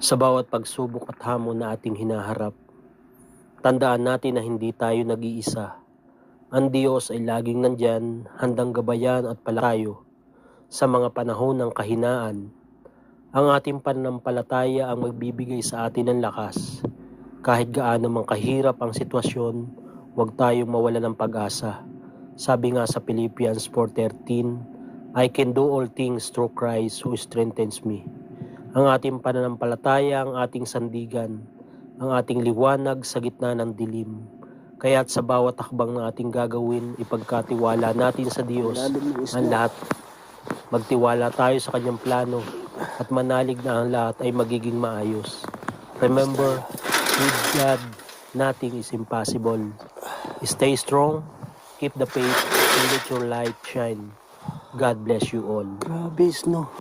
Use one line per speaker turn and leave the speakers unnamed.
Sa bawat pagsubok at hamon na ating hinaharap, tandaan natin na hindi tayo nag-iisa. Ang Diyos ay laging nandyan, handang gabayan at palatayo sa mga panahon ng kahinaan. Ang ating pananampalataya ang magbibigay sa atin ng lakas. Kahit gaano mang kahirap ang sitwasyon, huwag tayong mawala ng pag-asa. Sabi nga sa Philippians 4:13, I can do all things through Christ who strengthens me. Ang ating pananampalataya, ang ating sandigan, ang ating liwanag sa gitna ng dilim. Kaya't sa bawat hakbang na ating gagawin, ipagkatiwala natin sa Diyos ang lahat. Magtiwala tayo sa Kanyang plano at manalig na ang lahat ay magiging maayos. Remember, with God, nothing is impossible. Stay strong, keep the faith, and let your light shine. God bless you all.
Grabe, no?